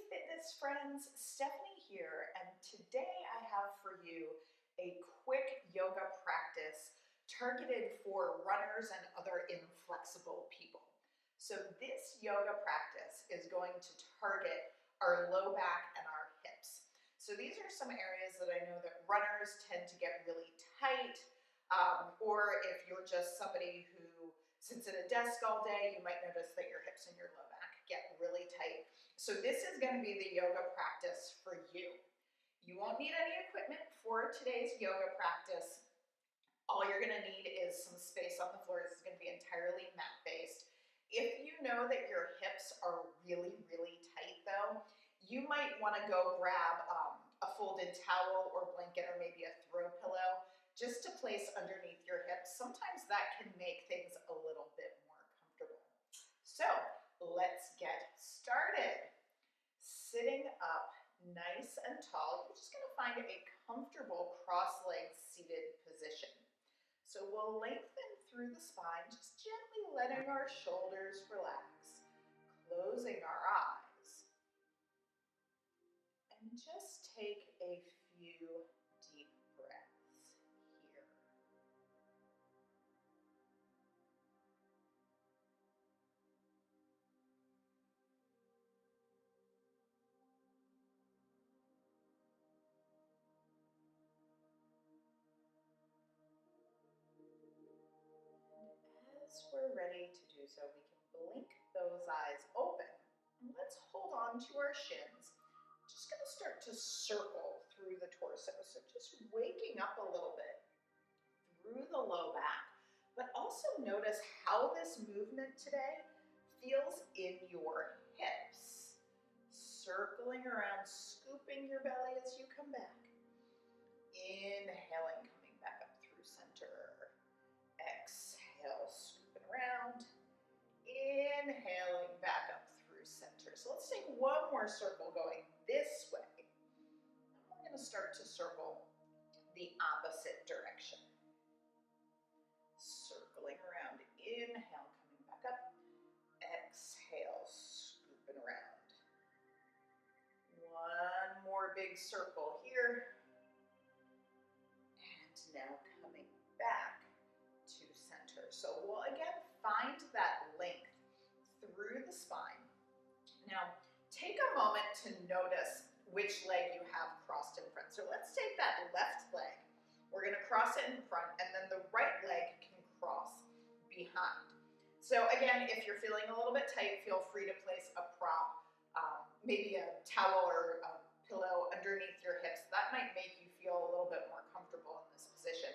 fitness friends, Stephanie here, and today I have for you a quick yoga practice targeted for runners and other inflexible people. So this yoga practice is going to target our low back and our hips. So these are some areas that I know that runners tend to get really tight, or if you're just somebody who sits at a desk all day, you might notice that your hips and your low back get really tight. So this is going to be the yoga practice for you. You won't need any equipment for today's yoga practice. All you're going to need is some space on the floor. This is going to be entirely mat-based. If you know that your hips are really, really tight though, you might want to go grab a folded towel or blanket or maybe a throw pillow just to place underneath your hips. Sometimes that can make things a little bit more comfortable. So let's get started. Sitting up nice and tall, you're just going to find a comfortable cross-legged seated position. So we'll lengthen through the spine, just gently letting our shoulders relax, closing our eyes, and just take a few deep breaths here. As we're ready to do so, we can blink those eyes open. And let's hold on to our shins. Just going to start to circle through the torso. So just waking up a little bit through the low back. But also notice how this movement today feels in your hips. Circling around, scooping your belly as you come back. Inhaling, coming back up through center. Exhale, scooping around. Inhaling back up through center. So let's take one more circle going this way. And we're going to start to circle the opposite direction. Circling around. Inhale, coming back up. Exhale, scooping around. One more big circle here. And now coming back to center. So we'll again find that length through the spine. Now take a moment to notice which leg you have crossed in front. So let's take that left leg. We're going to cross it in front, and then the right leg can cross behind. So again, if you're feeling a little bit tight, feel free to place a prop, maybe a towel or a pillow underneath your hips. That might make you feel a little bit more comfortable in this position.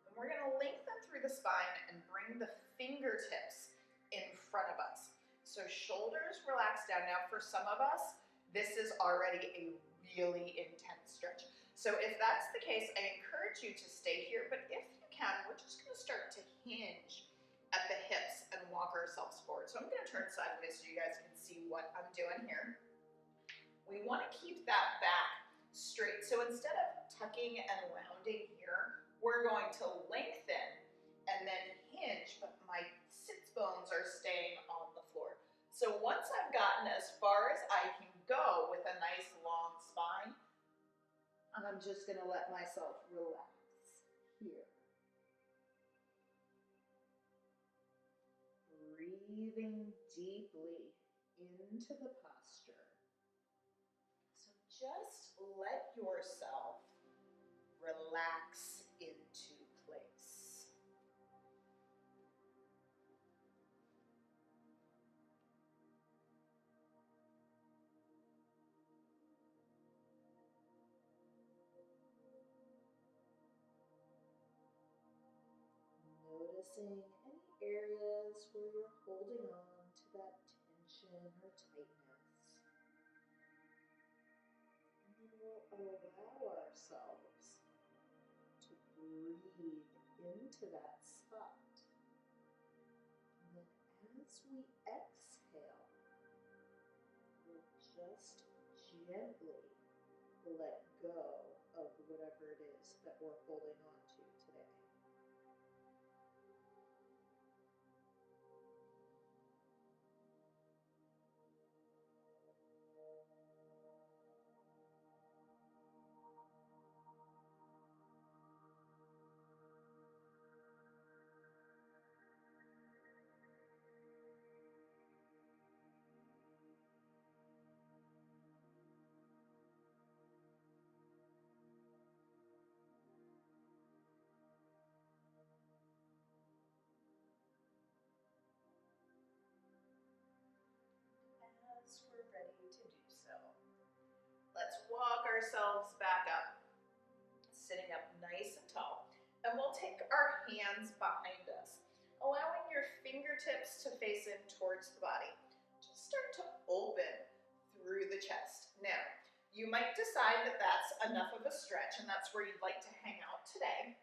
And we're going to lengthen through the spine and bring the fingertips in front of us. So shoulders relax down. Now for some of us, this is already a really intense stretch. So if that's the case, I encourage you to stay here, but if you can, we're just going to start to hinge at the hips and walk ourselves forward. So I'm going to turn sideways so you guys can see what I'm doing here. We want to keep that back straight. So instead of tucking and rounding here, we're going to lengthen and then hinge, but my sits bones are staying on the floor. So once I've gotten as far as I can go with a nice long spine, I'm just going to let myself relax here. Breathing deeply into the posture. So just let yourself relax into place. Noticing any areas where you're holding on to that tension or tightness. And then we'll allow ourselves to breathe into that spot. And then as we exhale, we'll just gently let go of whatever it is that we're holding on to today. ourselves back up, sitting up nice and tall. And we'll take our hands behind us, allowing your fingertips to face in towards the body. Just start to open through the chest. Now, you might decide that that's enough of a stretch and that's where you'd like to hang out today.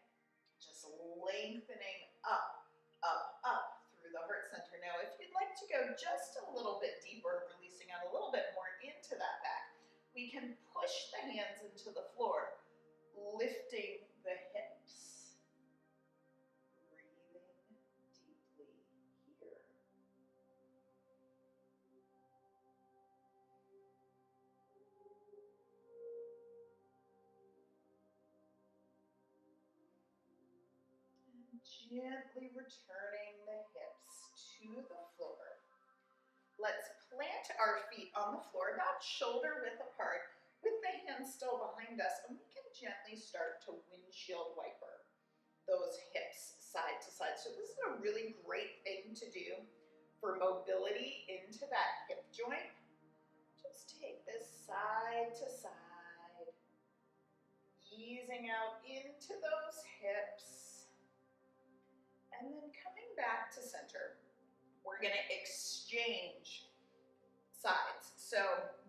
Just lengthening up, up, up through the heart center. Now, if you'd like to go just a little bit deeper, releasing out a little bit more into that back, we can push the hands into the floor, lifting the hips. Breathing deeply here. And gently returning the hips to the floor. Let's plant our feet on the floor about shoulder width apart with the hands still behind us, and we can gently start to windshield wiper those hips side to side. So this is a really great thing to do for mobility into that hip joint. Just take this side to side, easing out into those hips, and then coming back to center. We're going to exchange sides. So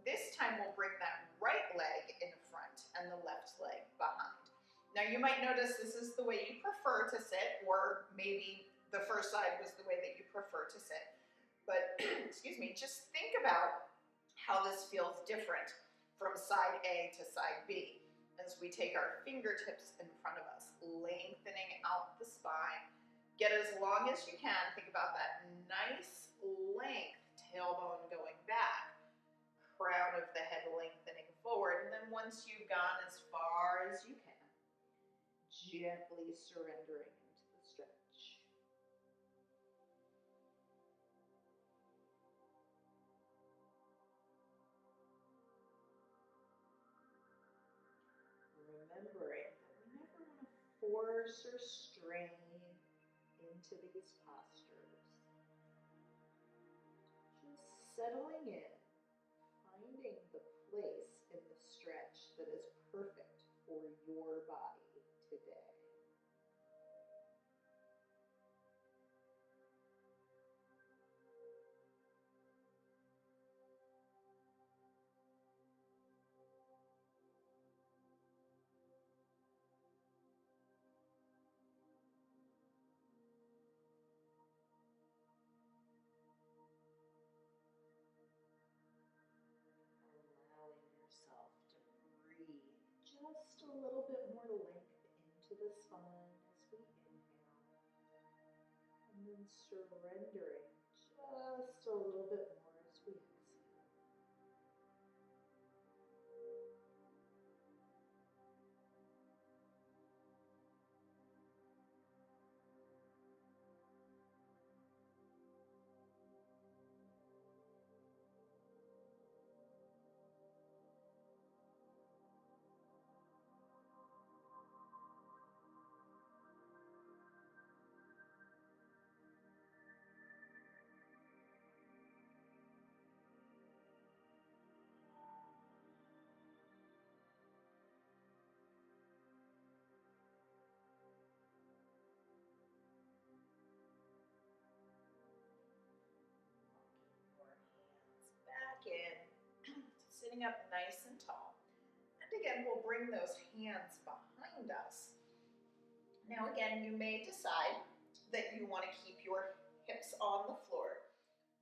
this time we'll bring that right leg in front and the left leg behind. Now you might notice this is the way you prefer to sit, or maybe the first side was the way that you prefer to sit. But excuse me, just think about how this feels different from side A to side B as we take our fingertips in front of us, lengthening out the spine. Get as long as you can. Think about that nice length, tailbone going back, crown of the head lengthening forward, and then once you've gone as far as you can, gently surrendering into the stretch. Remembering that we never want to force or strain into these postures. Just settling in, finding the place in the stretch that is perfect for your body today. Yourself to breathe just a little bit more length into the spine as we inhale, and then surrendering just a little bit more as we exhale. In, sitting up nice and tall. And again, we'll bring those hands behind us. Now again, you may decide that you want to keep your hips on the floor,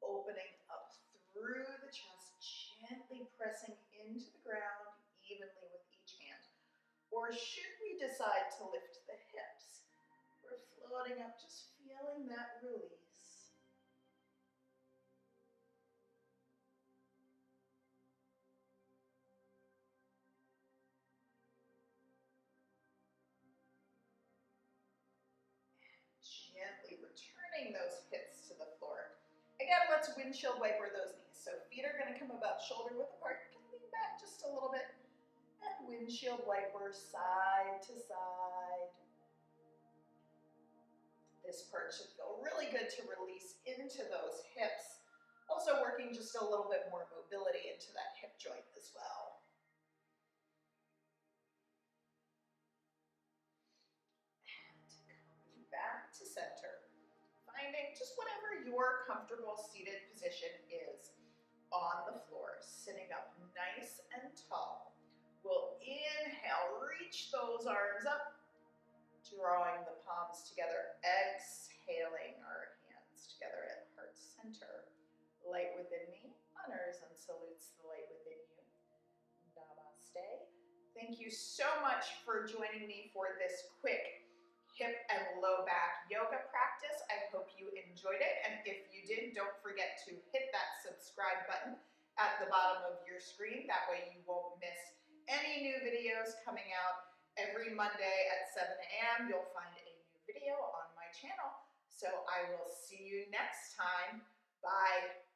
opening up through the chest, gently pressing into the ground evenly with each hand. Or should we decide to lift the hips, we're floating up, just feeling that release. Gently returning those hips to the floor. Again, let's windshield wiper those knees. So feet are going to come about shoulder width apart. You can lean back just a little bit. And windshield wiper side to side. This part should feel really good to release into those hips. Also working just a little bit more mobility into that hip joint as well. finding just whatever your comfortable seated position is on the floor, sitting up nice and tall. We'll inhale, reach those arms up, drawing the palms together, exhaling our hands together at heart center. Light within me honors and salutes the light within you. Namaste. Thank you so much for joining me for this quick hip and low back yoga practice. I hope you enjoyed it, and if you did, don't forget to hit that subscribe button at the bottom of your screen. That way you won't miss any new videos coming out. Every Monday at 7 a.m. you'll find a new video on my channel. So I will see you next time. Bye.